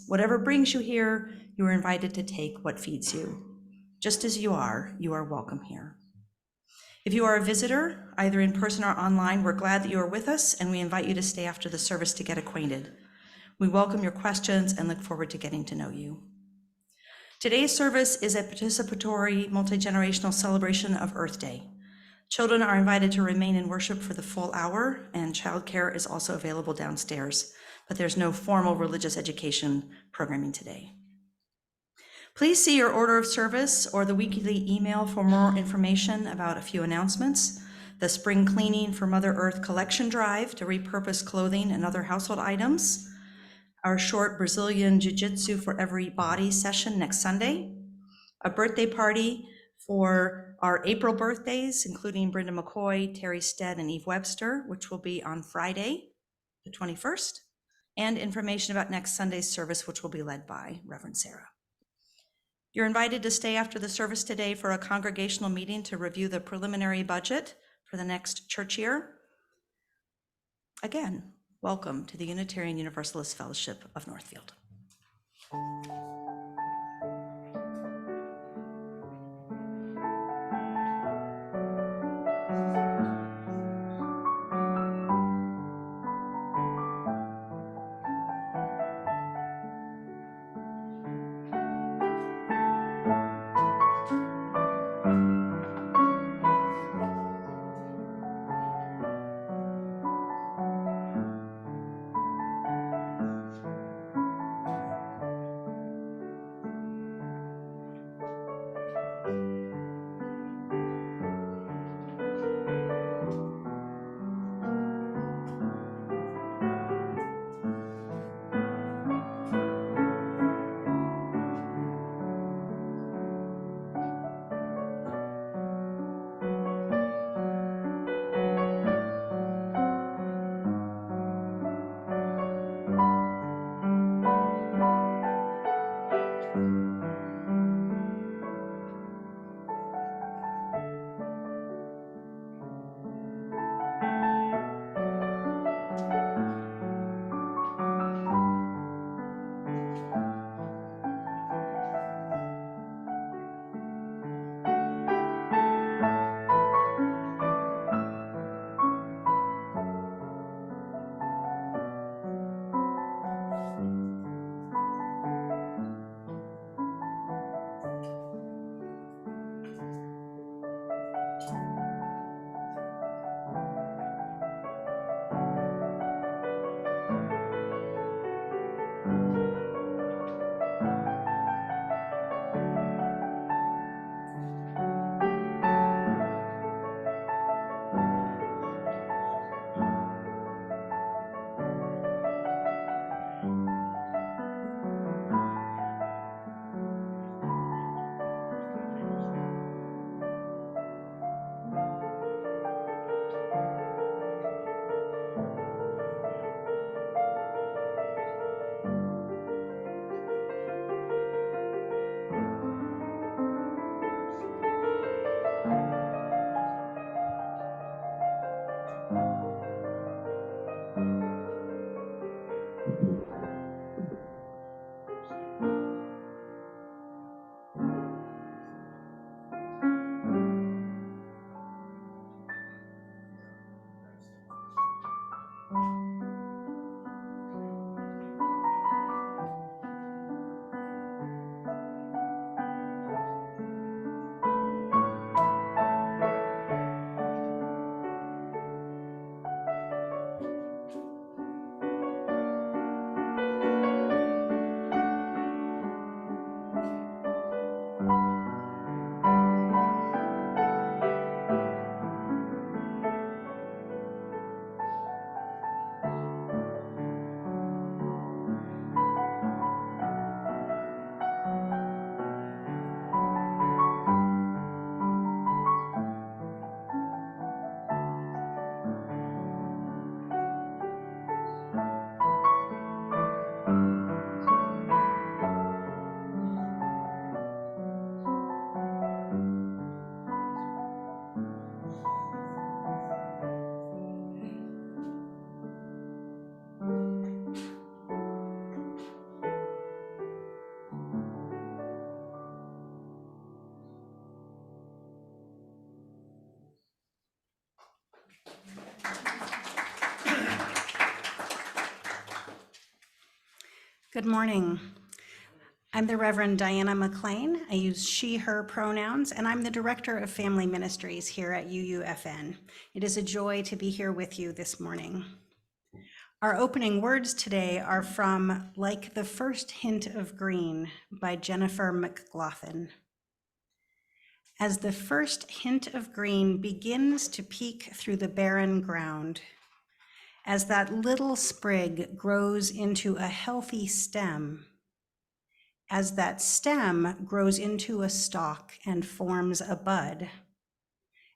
Whatever brings you here, you are invited to take what feeds you. Just as you are welcome here. If you are a visitor, either in person or online, we're glad that you are with us, and we invite you to stay after the service to get acquainted. We welcome your questions and look forward to getting to know you. Today's service is a participatory, multi-generational celebration of Earth Day. Children are invited to remain in worship for the full hour, and childcare is also available downstairs, but there's no formal religious education programming today. Please see your order of service or the weekly email for more information about a few announcements. The spring cleaning for Mother Earth collection drive to repurpose clothing and other household items. Our short Brazilian Jiu-Jitsu for Every Body session next Sunday. A birthday party for our April birthdays, including Brenda McCoy, Terry Stead, and Eve Webster, which will be on Friday, the 21st, and information about next Sunday's service, which will be led by Reverend Sarah. You're invited to stay after the service today for a congregational meeting to review the preliminary budget for the next church year. Again, welcome to the Unitarian Universalist Fellowship of Northfield. Good morning. I'm the Reverend Diana McLean. I use she, her pronouns, and I'm the Director of Family Ministries here at UUFN. It is a joy to be here with you this morning. Our opening words today are from Like the First Hint of Green by Jennifer McLaughlin. As the first hint of green begins to peek through the barren ground, as that little sprig grows into a healthy stem, as that stem grows into a stalk and forms a bud,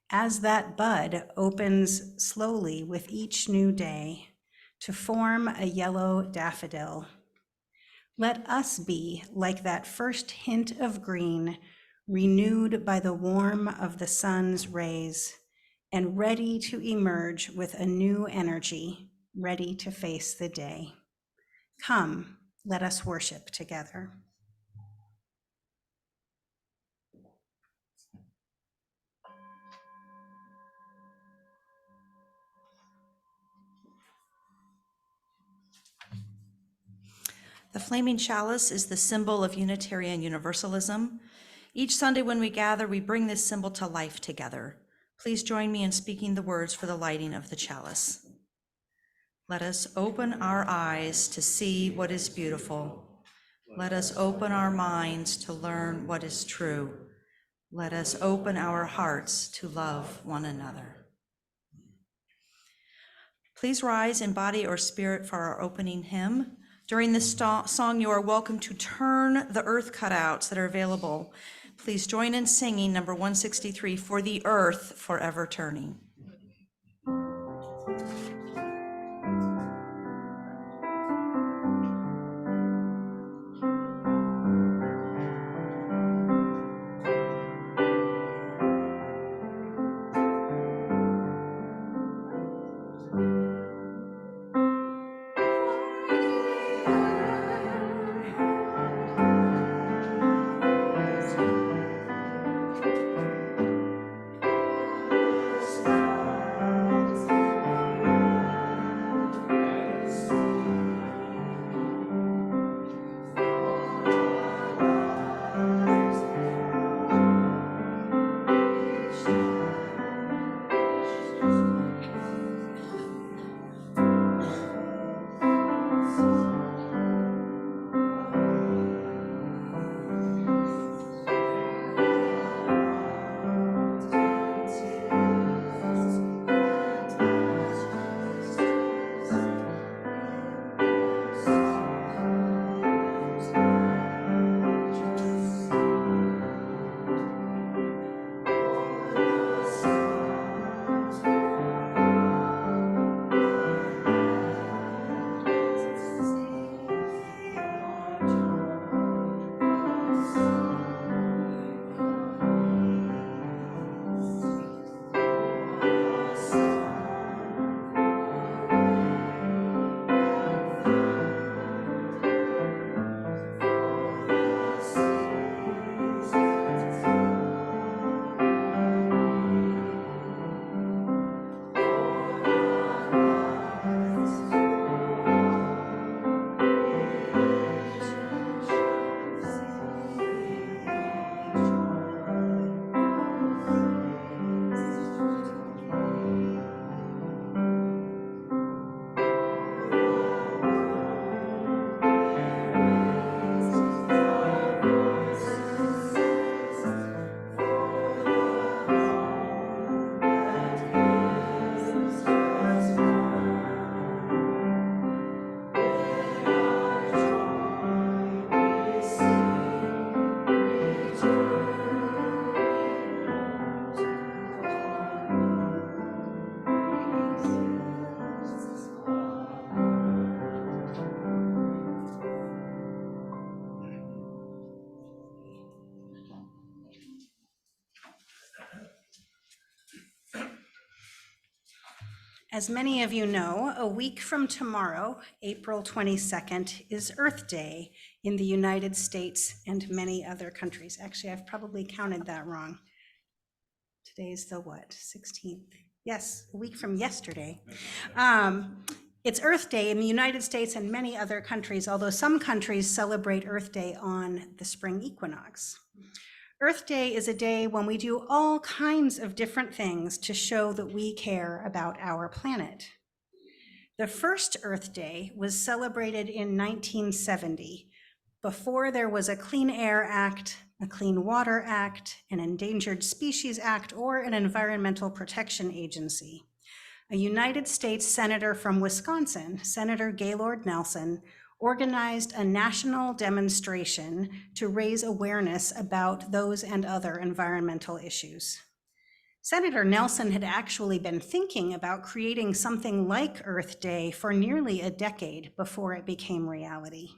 as that bud opens slowly with each new day to form a yellow daffodil, let us be like that first hint of green, renewed by the warmth of the sun's rays and ready to emerge with a new energy, ready to face the day. Come, let us worship together. The flaming chalice is the symbol of Unitarian Universalism. Each Sunday when we gather, we bring this symbol to life together. Please join me in speaking the words for the lighting of the chalice. Let us open our eyes to see what is beautiful. Let us open our minds to learn what is true. Let us open our hearts to love one another. Please rise in body or spirit for our opening hymn. During this song, you are welcome to turn the earth cutouts that are available. Please join in singing number 163, For the Earth Forever Turning. As many of you know, a week from tomorrow, April 22nd, is Earth Day in the United States and many other countries. Actually, I've probably counted that wrong. Today's the what, 16th? Yes, a week from yesterday. It's Earth Day in the United States and many other countries, although some countries celebrate Earth Day on the spring equinox. Earth Day is a day when we do all kinds of different things to show that we care about our planet. The first Earth Day was celebrated in 1970, before there was a Clean Air Act, a Clean Water Act, an Endangered Species Act, or an Environmental Protection Agency. A United States Senator from Wisconsin, Senator Gaylord Nelson, organized a national demonstration to raise awareness about those and other environmental issues. Senator Nelson had actually been thinking about creating something like Earth Day for nearly a decade before it became reality.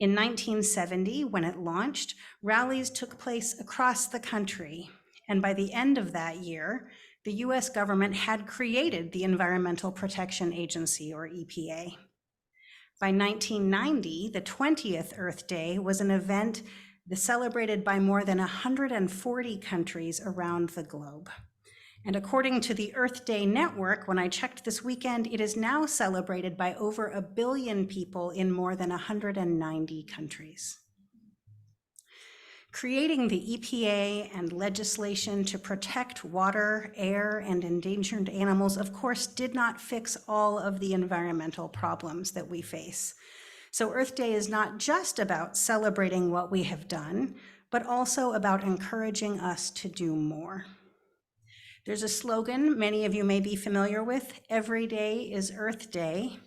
In 1970, when it launched, rallies took place across the country, and by the end of that year, the US government had created the Environmental Protection Agency, or EPA. By 1990, the 20th Earth Day was an event celebrated by more than 140 countries around the globe. And according to the Earth Day Network, when I checked this weekend, it is now celebrated by over 1 billion people in more than 190 countries. Creating the EPA and legislation to protect water, air, and endangered animals, of course, did not fix all of the environmental problems that we face. So Earth Day is not just about celebrating what we have done, but also about encouraging us to do more. There's a slogan many of you may be familiar with: every day is Earth Day.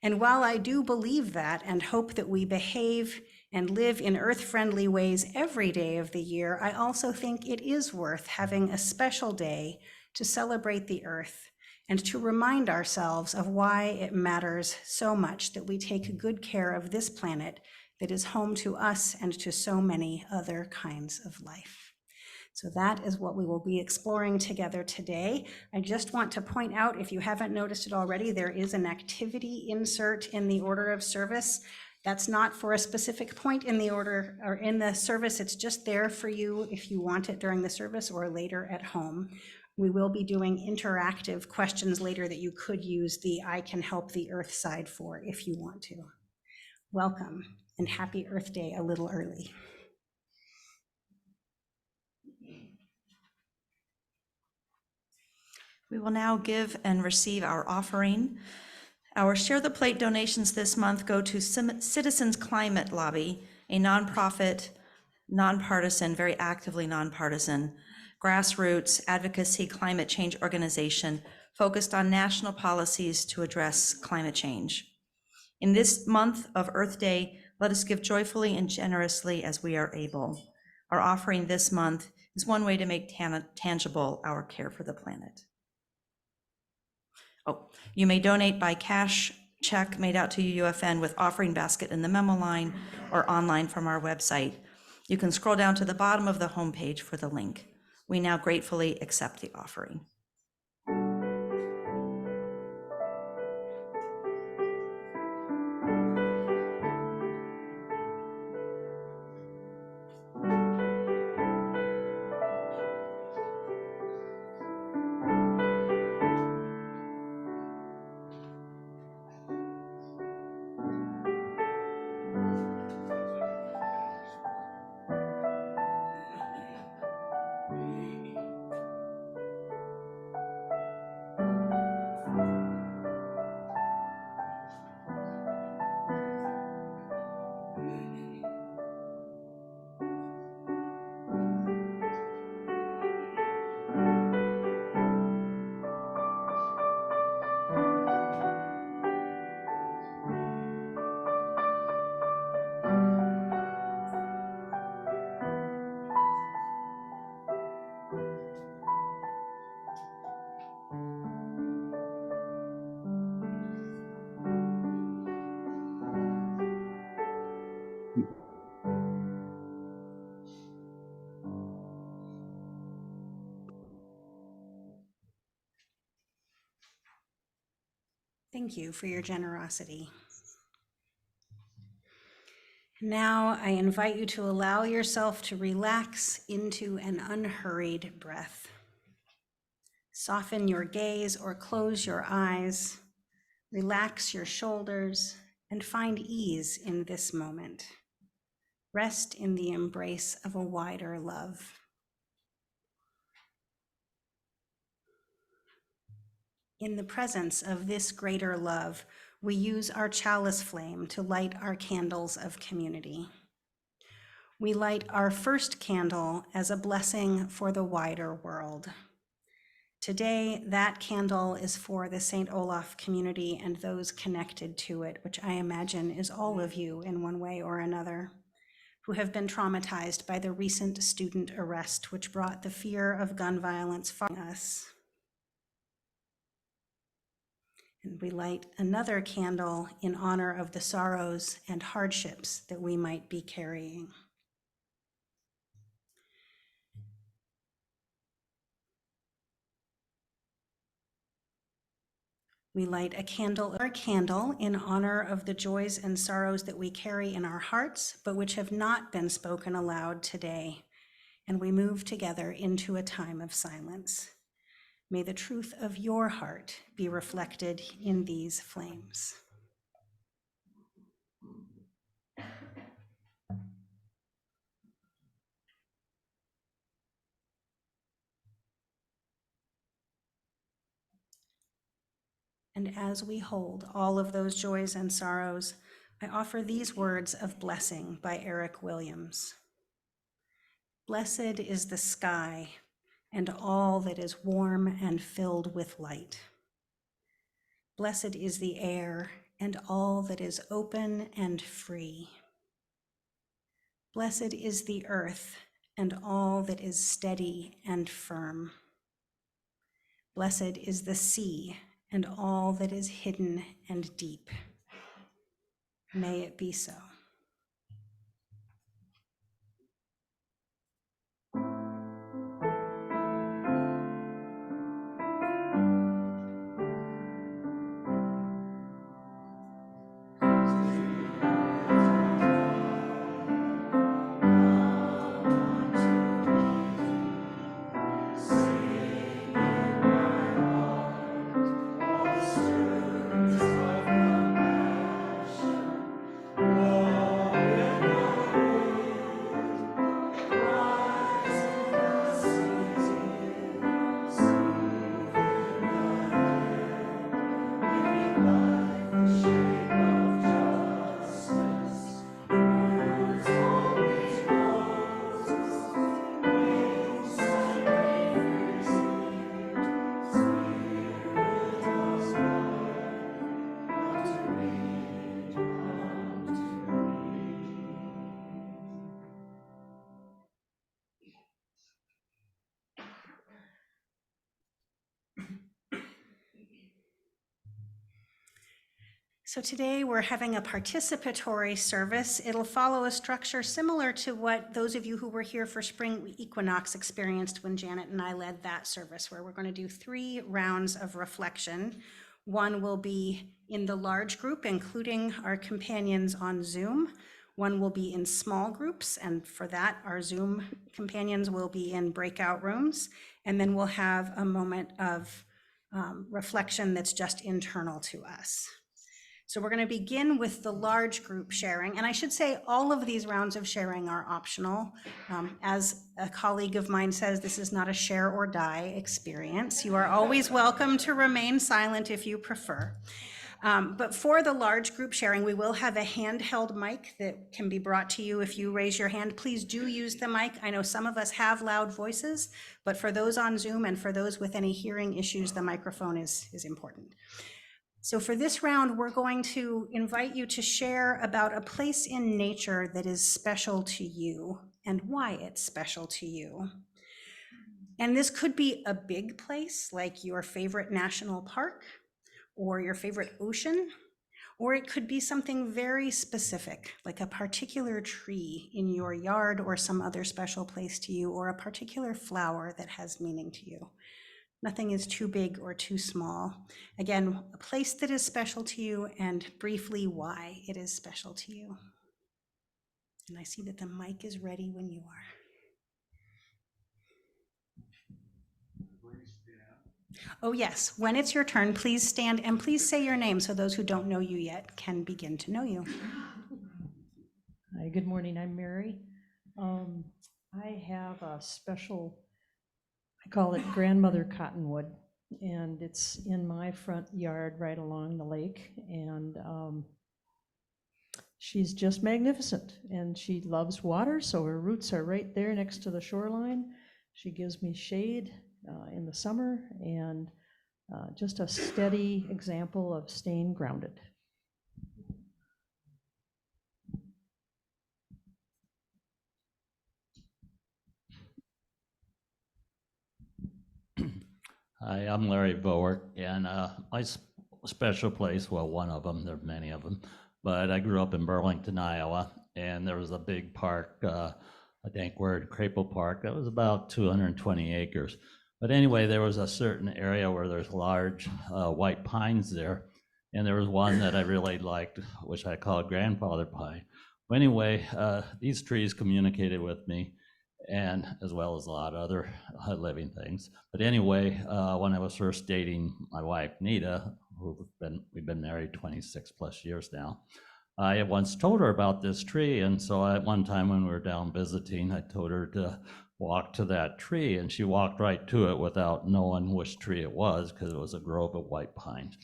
And while I do believe that and hope that we behave and live in earth-friendly ways every day of the year, I also think it is worth having a special day to celebrate the earth and to remind ourselves of why it matters so much that we take good care of this planet that is home to us and to so many other kinds of life. So that is what we will be exploring together today. I just want to point out, if you haven't noticed it already, there is an activity insert in the order of service. That's not for a specific point in the order or in the service. It's just there for you if you want it during the service or later at home. We will be doing interactive questions later that you could use the I Can Help the Earth side for if you want to. Welcome and happy Earth Day a little early. We will now give and receive our offering. Our Share the Plate donations this month go to Citizens Climate Lobby, a nonprofit, nonpartisan, very actively nonpartisan, grassroots advocacy climate change organization focused on national policies to address climate change. In this month of Earth Day, let us give joyfully and generously as we are able. Our offering this month is one way to make tangible our care for the planet. You may donate by cash check made out to UUFN with offering basket in the memo line or online from our website. You can scroll down to the bottom of the homepage for the link. We now gratefully accept the offering. Thank you for your generosity. Now I invite you to allow yourself to relax into an unhurried breath. Soften your gaze or close your eyes. Relax your shoulders and find ease in this moment. Rest in the embrace of a wider love. In the presence of this greater love, we use our chalice flame to light our candles of community. We light our first candle as a blessing for the wider world. Today, that candle is for the St. Olaf community and those connected to it, which I imagine is all of you in one way or another, who have been traumatized by the recent student arrest, which brought the fear of gun violence following us. And we light another candle in honor of the sorrows and hardships that we might be carrying. We light a candle in honor of the joys and sorrows that we carry in our hearts, but which have not been spoken aloud today. And we move together into a time of silence. May the truth of your heart be reflected in these flames. And as we hold all of those joys and sorrows, I offer these words of blessing by Eric Williams. Blessed is the sky and all that is warm and filled with light. Blessed is the air and all that is open and free. Blessed is the earth and all that is steady and firm. Blessed is the sea and all that is hidden and deep. May it be so. So today we're having a participatory service. It'll follow a structure similar to what those of you who were here for spring equinox experienced when Janet and I led that service, where we're going to do 3 rounds of reflection. One will be in the large group, including our companions on Zoom. One will be in small groups, and for that, our Zoom companions will be in breakout rooms. And then we'll have a moment of reflection that's just internal to us. So we're going to begin with the large group sharing. And I should say all of these rounds of sharing are optional. As a colleague of mine says, this is not a share or die experience. You are always welcome to remain silent if you prefer. But for the large group sharing, we will have a handheld mic that can be brought to you if you raise your hand. Please do use the mic. I know some of us have loud voices, but for those on Zoom and for those with any hearing issues, the microphone is important. So for this round, we're going to invite you to share about a place in nature that is special to you and why it's special to you. And this could be a big place like your favorite national park or your favorite ocean, or it could be something very specific, like a particular tree in your yard or some other special place to you, or a particular flower that has meaning to you. Nothing is too big or too small. Again, a place that is special to you and briefly why it is special to you. And I see that the mic is ready when you are. Oh, yes. When it's your turn, please stand and please say your name so those who don't know you yet can begin to know you. Hi, good morning. I'm Mary. I have a special, I call it grandmother cottonwood, and it's in my front yard right along the lake. And she's just magnificent, and she loves water, so her roots are right there next to the shoreline. She gives me shade in the summer, and just a steady example of staying grounded. Hi, I'm Larry Bowick, and my special place, well, one of them, there are many of them, but I grew up in Burlington, Iowa, and there was a big park, I think we're at Crapel Park, that was about 220 acres. But anyway, there was a certain area where there's large white pines there, and there was one that I really liked, which I call grandfather pine. But anyway, these trees communicated with me, and as well as a lot of other living things. But anyway, when I was first dating my wife, Nita, we've been married 26 plus years now, I once told her about this tree. And so at one time when we were down visiting, I told her to walk to that tree, and she walked right to it without knowing which tree it was, because it was a grove of white pines.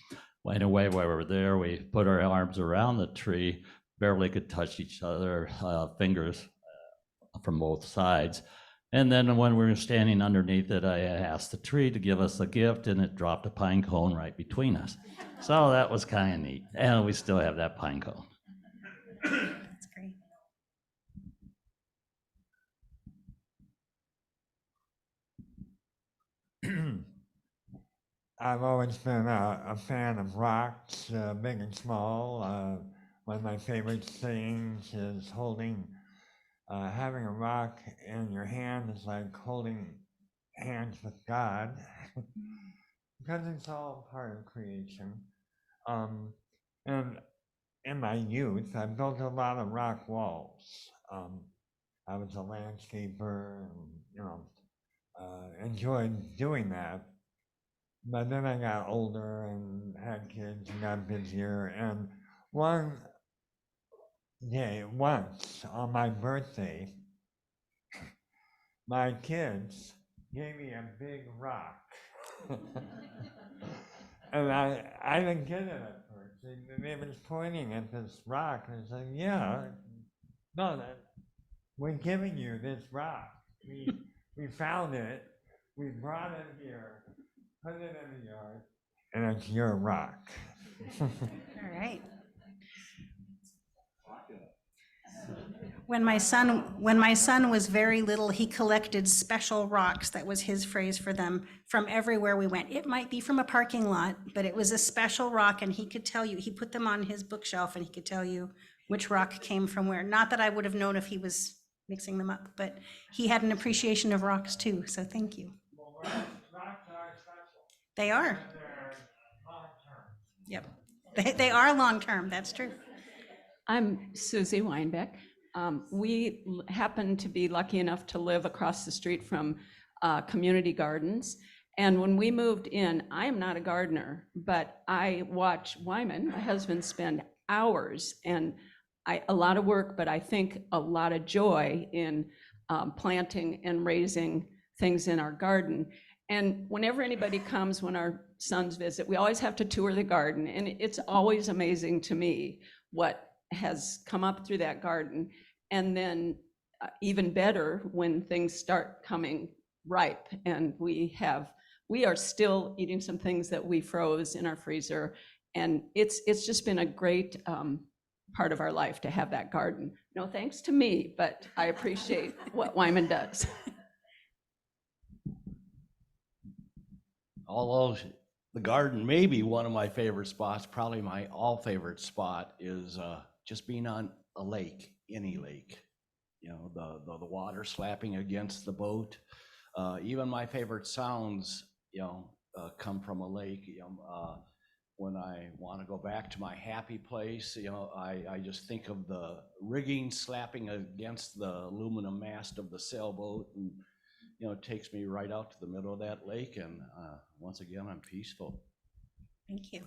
Well, anyway, while we were there, we put our arms around the tree, barely could touch each other, fingers from both sides. And then when we were standing underneath it, I asked the tree to give us a gift, and it dropped a pine cone right between us. So that was kind of neat. And we still have that pine cone. That's great. I've always been a fan of rocks, big and small. One of my favorite things is having a rock in your hand is like holding hands with God, because it's all part of creation. Um, and in my youth, I built a lot of rock walls. I was a landscaper and, enjoyed doing that. But then I got older and had kids and got busier. And one once on my birthday, my kids gave me a big rock. And I didn't get it at first. They was pointing at this rock, and I said, yeah, no, we're giving you this rock. We found it, we brought it here, put it in the yard, and it's your rock. All right. When my son was very little, he collected special rocks. That was his phrase for them, from everywhere we went. It might be from a parking lot, but it was a special rock, and he could tell you, he put them on his bookshelf, and he could tell you which rock came from where. Not that I would have known if he was mixing them up, but he had an appreciation of rocks too, so thank you. Well, rocks are special. They are. And they're long-term. Yep. They are long-term, that's true. I'm Susie Weinbeck. We happen to be lucky enough to live across the street from community gardens. And when we moved in, I am not a gardener, but I watch Wyman, my husband, spend hours and a lot of work, but I think a lot of joy in planting and raising things in our garden. And whenever anybody comes, when our sons visit, we always have to tour the garden. And it's always amazing to me what has come up through that garden. And then even better when things start coming ripe, and we are still eating some things that we froze in our freezer. And it's just been a great part of our life to have that garden. No thanks to me, but I appreciate what Wyman does. Although the garden may be one of my favorite spots, probably my all favorite spot is just being on a lake, any lake. You know, the water slapping against the boat. Even my favorite sounds, come from a lake. When I want to go back to my happy place, I just think of the rigging slapping against the aluminum mast of the sailboat, and it takes me right out to the middle of that lake, and once again, I'm peaceful. Thank you.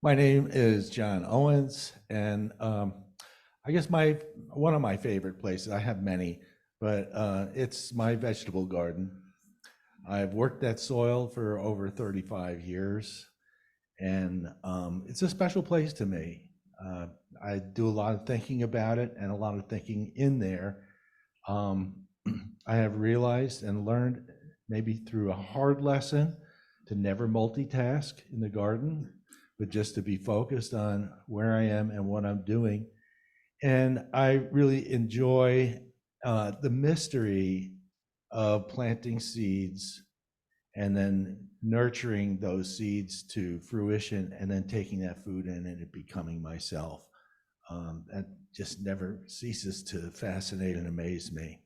My name is John Owens, and I guess one of my favorite places, I have many, but it's my vegetable garden. I've worked that soil for over 35 years, and it's a special place to me. I do a lot of thinking about it and a lot of thinking in there. I have realized and learned, maybe through a hard lesson, to never multitask in the garden, but just to be focused on where I am and what I'm doing. And I really enjoy the mystery of planting seeds and then nurturing those seeds to fruition and then taking that food in and it becoming myself. That just never ceases to fascinate and amaze me.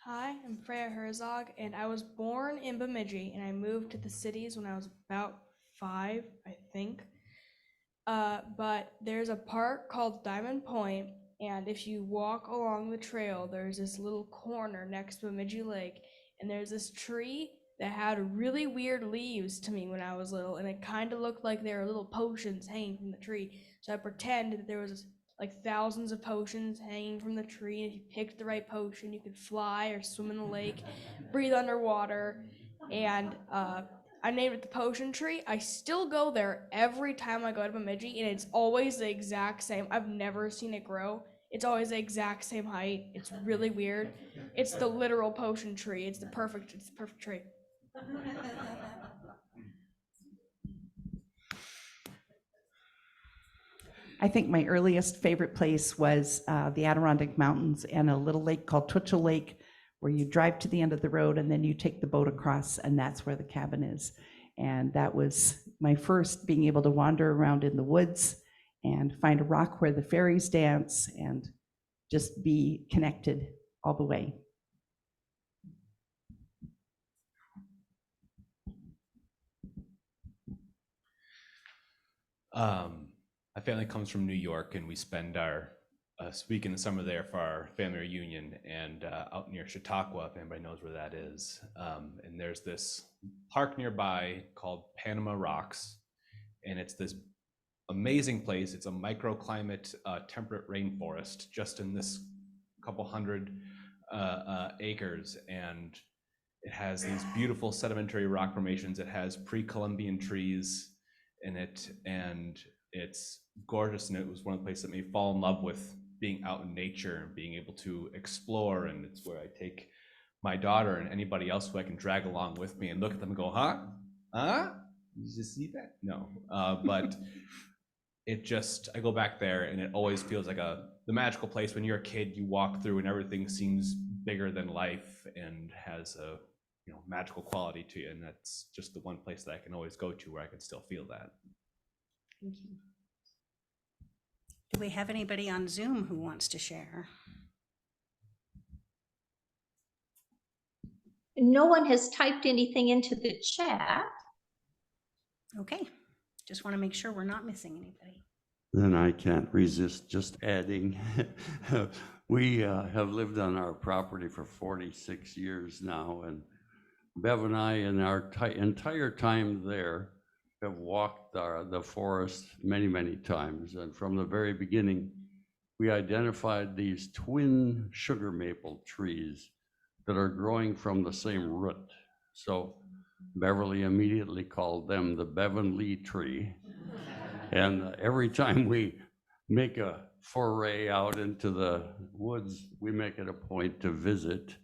Hi, I'm Freya Herzog, and I was born in Bemidji, and I moved to the cities when I was about 5, I think. But there's a park called Diamond Point, and if you walk along the trail, there's this little corner next to Bemidji Lake, and there's this tree that had really weird leaves to me when I was little, and it kind of looked like there were little potions hanging from the tree. So I pretend that there was like thousands of potions hanging from the tree, and if you picked the right potion, you could fly or swim in the lake, breathe underwater, and I named it the Potion Tree. I still go there every time I go to Bemidji, and it's always the exact same. I've never seen it grow. It's always the exact same height. It's really weird. It's the literal potion tree. It's the perfect tree. I think my earliest favorite place was the Adirondack Mountains and a little lake called Twitchell Lake, where you drive to the end of the road and then you take the boat across, and that's where the cabin is. And that was my first being able to wander around in the woods and find a rock where the fairies dance and just be connected all the way. My family comes from New York, and we spend our week in the summer there for our family reunion, and out near Chautauqua, if anybody knows where that is. And there's this park nearby called Panama Rocks, and it's this amazing place. It's a microclimate temperate rainforest just in this couple hundred acres, and it has these beautiful sedimentary rock formations. It has pre-Columbian trees in it, and it's gorgeous, and it was one of the places that made me fall in love with being out in nature and being able to explore. And it's where I take my daughter and anybody else who I can drag along with me and look at them and go, huh? Did you see that? No. But it just, I go back there and it always feels like the magical place. When you're a kid, you walk through and everything seems bigger than life and has a magical quality to you. And that's just the one place that I can always go to where I can still feel that. Thank you. Do we have anybody on Zoom who wants to share? No one has typed anything into the chat. Okay, just want to make sure we're not missing anybody. Then I can't resist just adding. We have lived on our property for 46 years now, and Bev and I, in our entire time there, have walked the forest many, many times. And from the very beginning, we identified these twin sugar maple trees that are growing from the same root. So Beverly immediately called them the Bevan Lee tree. And every time we make a foray out into the woods, we make it a point to visit.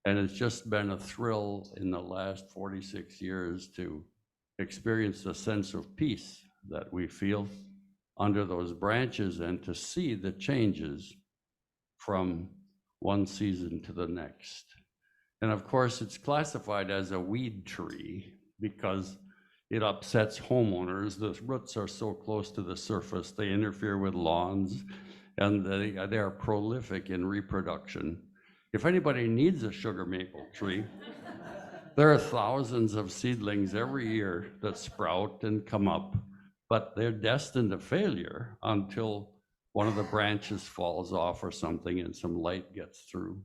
And it's just been a thrill in the last 46 years to experience the sense of peace that we feel under those branches and to see the changes from one season to the next. And of course, it's classified as a weed tree because it upsets homeowners. The roots are so close to the surface, they interfere with lawns and they are prolific in reproduction. If anybody needs a sugar maple tree, there are thousands of seedlings every year that sprout and come up, but they're destined to failure until one of the branches falls off or something and some light gets through.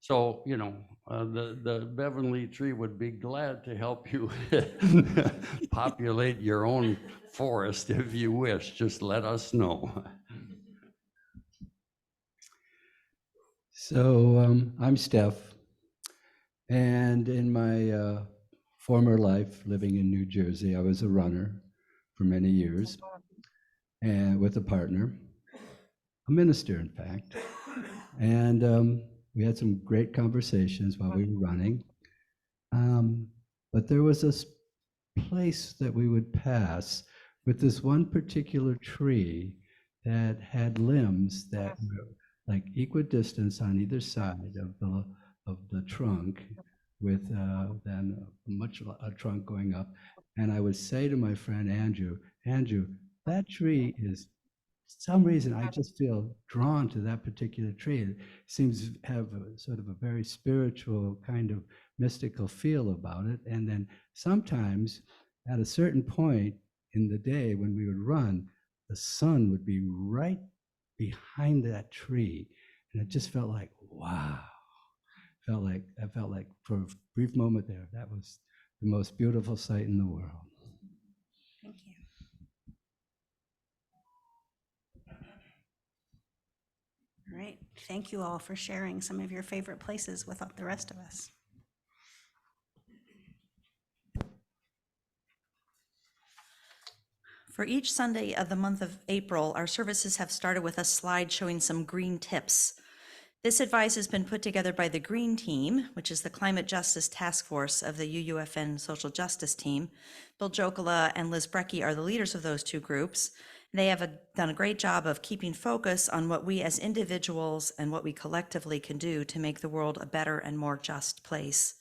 So, you know, the Bevan-Lee tree would be glad to help you populate your own forest if you wish. Just let us know. So I'm Steph, and in my former life living in New Jersey, I was a runner for many years, and with a partner, a minister, in fact. And we had some great conversations while we were running. But there was this place that we would pass with this one particular tree that had limbs that were like equidistant on either side of the trunk, with then a trunk going up. And I would say to my friend Andrew, that tree is, for some reason, I just feel drawn to that particular tree. It seems to have a sort of a very spiritual kind of mystical feel about it. And then sometimes at a certain point in the day when we would run, the sun would be right behind that tree. And it just felt like, wow. I felt like for a brief moment there, that was the most beautiful sight in the world. Thank you. All right. Thank you all for sharing some of your favorite places with the rest of us. For each Sunday of the month of April, our services have started with a slide showing some green tips. This advice has been put together by the Green Team, which is the Climate Justice Task Force of the UUFN Social Justice Team. Bill Jokala and Liz Brecky are the leaders of those two groups. They have done a great job of keeping focus on what we as individuals and what we collectively can do to make the world a better and more just place.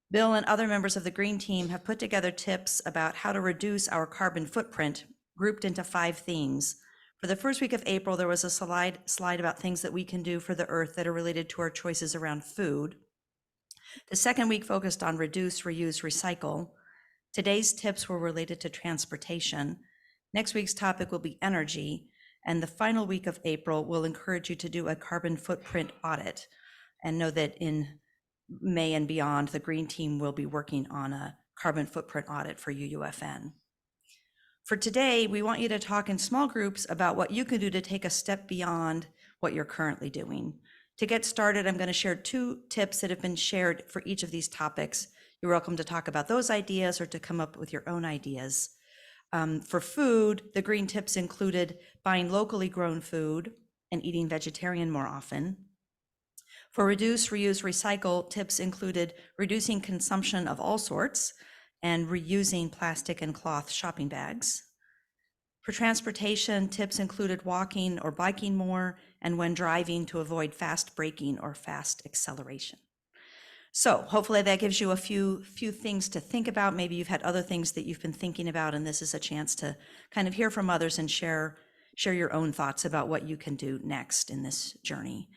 Bill and other members of the Green Team have put together tips about how to reduce our carbon footprint, grouped into 5 themes. For the first week of April, there was a slide about things that we can do for the earth that are related to our choices around food. The second week focused on reduce, reuse, recycle. Today's tips were related to transportation. Next week's topic will be energy. And the final week of April will encourage you to do a carbon footprint audit. And know that in May and beyond, the Green Team will be working on a carbon footprint audit for UUFN. For today, we want you to talk in small groups about what you can do to take a step beyond what you're currently doing. To get started, I'm going to share 2 tips that have been shared for each of these topics. You're welcome to talk about those ideas or to come up with your own ideas. For food, the green tips included buying locally grown food and eating vegetarian more often. For reduce, reuse, recycle, tips included reducing consumption of all sorts and reusing plastic and cloth shopping bags. For transportation, tips included walking or biking more, and when driving to avoid fast braking or fast acceleration. So hopefully that gives you a few things to think about. Maybe you've had other things that you've been thinking about, and this is a chance to kind of hear from others and share your own thoughts about what you can do next in this journey.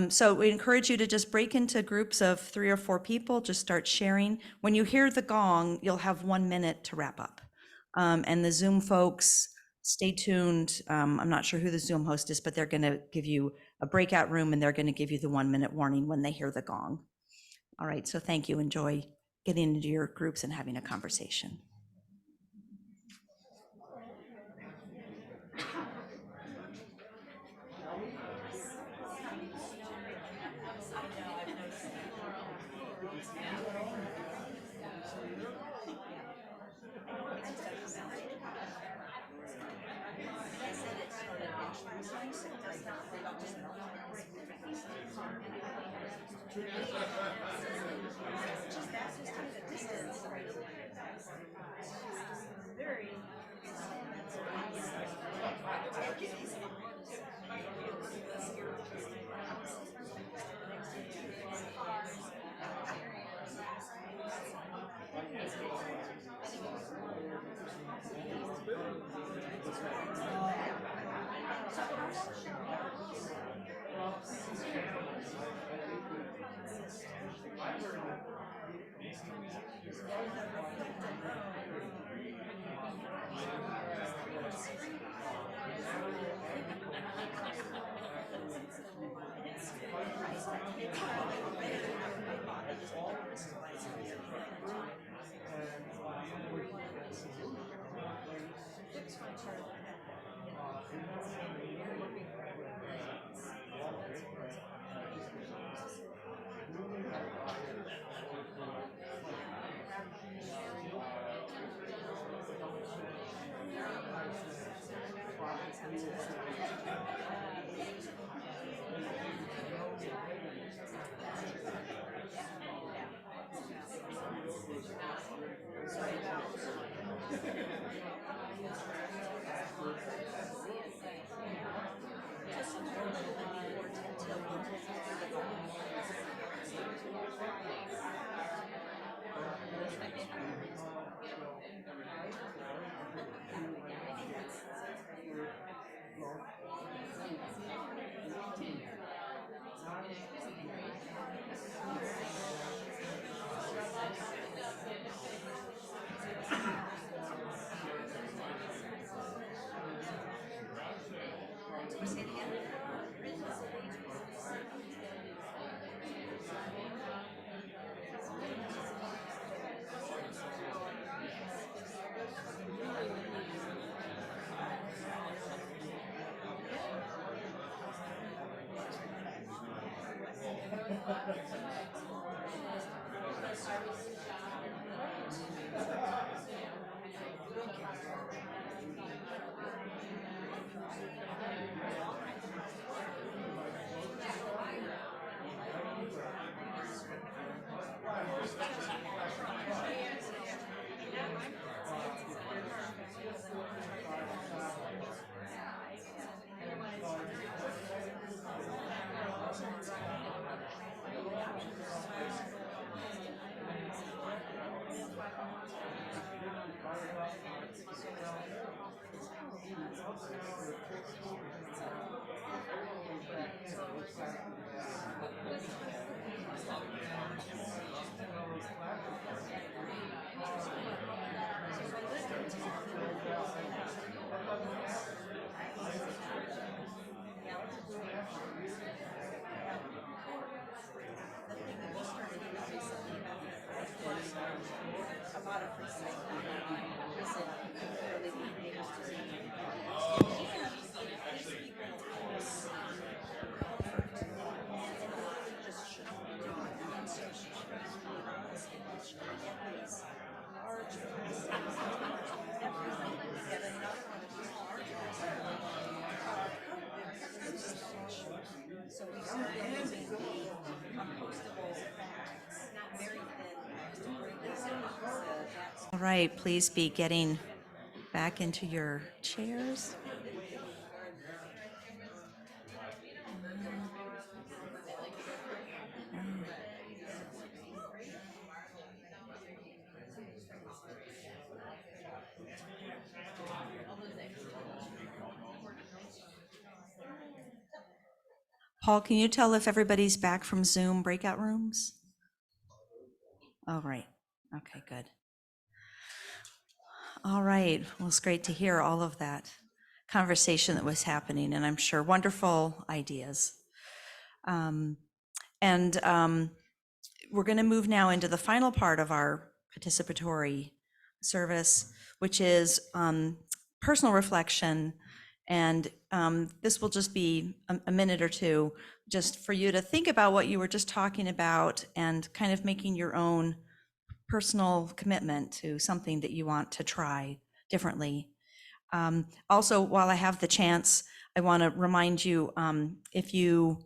So we encourage you to just break into groups of 3 or 4 people, just start sharing. When you hear the gong, you'll have 1 minute to wrap up. And the Zoom folks, stay tuned. I'm not sure who the Zoom host is, but they're gonna give you a breakout room and they're gonna give you the 1 minute warning when they hear the gong. All right, so thank you. Enjoy getting into your groups and having a conversation. All right, please be getting back into your chairs. Paul, can you tell if everybody's back from Zoom breakout rooms? All right. Okay, good. All right. Well, it's great to hear all of that conversation that was happening, and I'm sure wonderful ideas. And we're going to move now into the final part of our participatory service, which is personal reflection. And this will just be a minute or two just for you to think about what you were just talking about and kind of making your own personal commitment to something that you want to try differently. Also, while I have the chance, I want to remind you, if you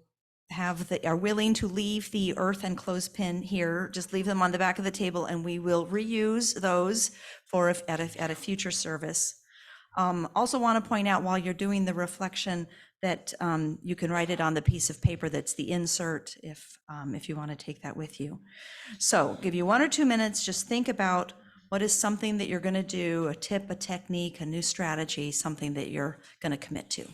are willing to leave the earth and clothespin here, just leave them on the back of the table and we will reuse those for at a future service. Also want to point out while you're doing the reflection that you can write it on the piece of paper that's the insert if you want to take that with you. So give you 1 or 2 minutes, just think about what is something that you're going to do, a tip, a technique, a new strategy, something that you're going to commit to.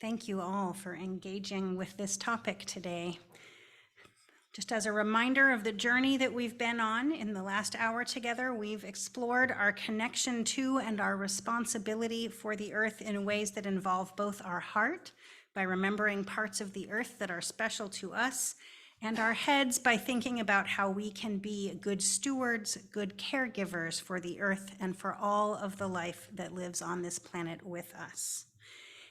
Thank you all for engaging with this topic today. Just as a reminder of the journey that we've been on in the last hour together, we've explored our connection to and our responsibility for the earth in ways that involve both our heart, by remembering parts of the earth that are special to us, and our heads by thinking about how we can be good stewards, good caregivers for the earth and for all of the life that lives on this planet with us.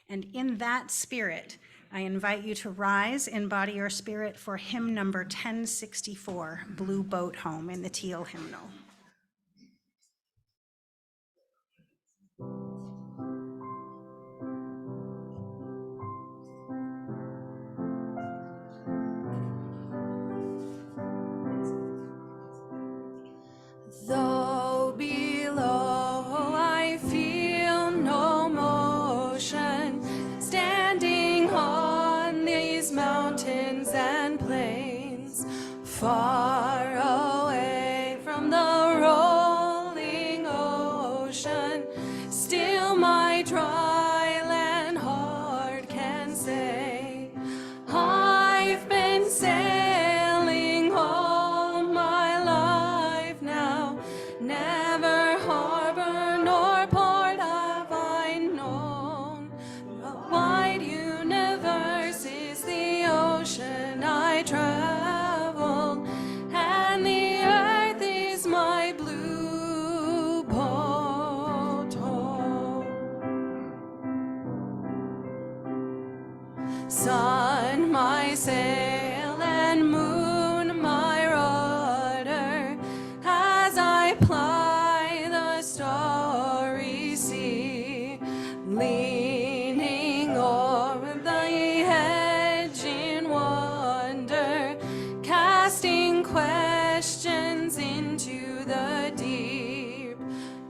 And in that spirit, I invite you to rise in body or spirit for hymn number 1064, Blue Boat Home, in the teal hymnal. Though below I feel no motion, standing on these mountains and plains, far away from the rolling ocean, still my dry land heart can say, I've been sailing all my life now, never harbor nor port have I known. The wide universe is the ocean I travel, and the earth is my blue boat home. Sun, my sail, and moon, my rudder, as I ply the starry sea, leaning o'er the hedge in wonder, casting questions into the deep,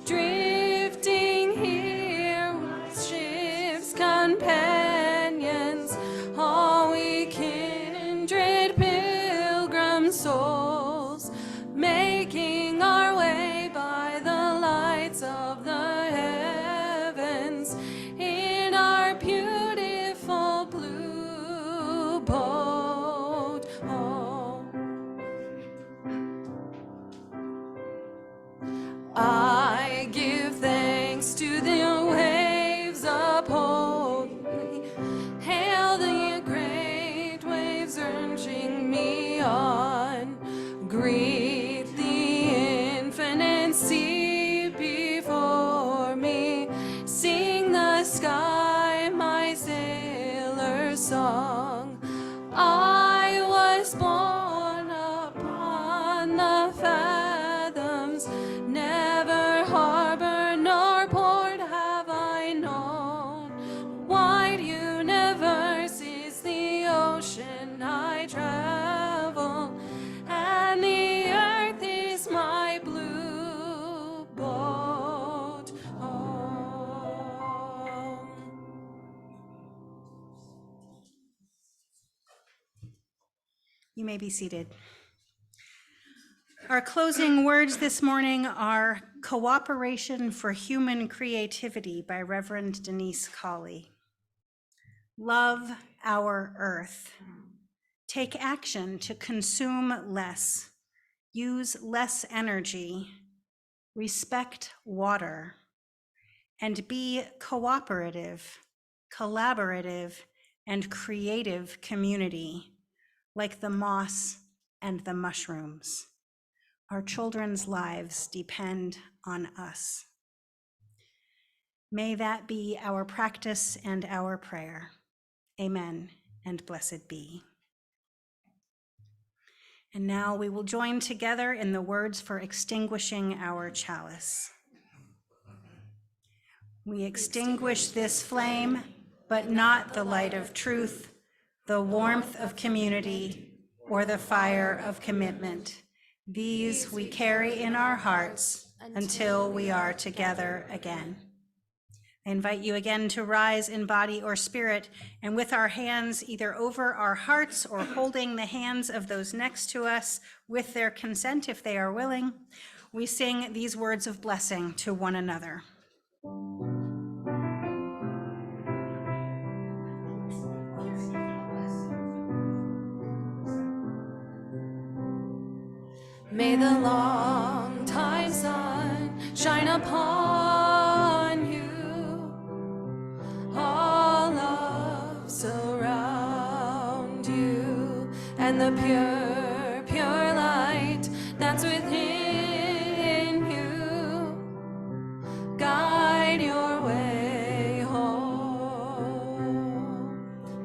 drifting here with ships companions, all we kindred pilgrim souls, making our way by the lights of the heavens in our beautiful blue boat home. I give thanks to the waves uphold me, hail the great waves urging me on, greet the infinite sea before me, sing the sky my sailor's song. I was born upon the fathoms, never harbor nor port have I known. Wide universe is the ocean I travel, and the earth is my blue boat home. You may be seated. Our closing words this morning are Cooperation for Human Creativity by Reverend Denise Colley. Love our earth. Take action to consume less. Use less energy. Respect water. And be cooperative, collaborative, and creative community, like the moss and the mushrooms. Our children's lives depend on us. May that be our practice and our prayer. Amen, and blessed be. And now we will join together in the words for extinguishing our chalice. We extinguish this flame, but not the light of truth, the warmth of community, or the fire of commitment. These we carry in our hearts until we are together again. I invite you again to rise in body or spirit, and with our hands either over our hearts or holding the hands of those next to us with their consent if they are willing, we sing these words of blessing to one another. May the long time sun shine upon you. All love surround you, and the pure, pure light that's within you guide your way home.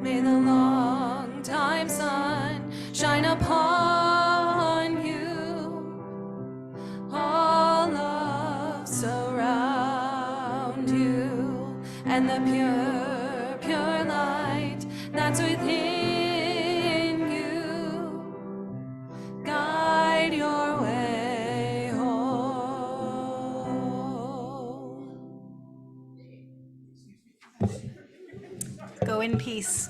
May the long time sun shine upon you. All love surround you, and the pure, pure light that's within you guide your way home. Go in peace.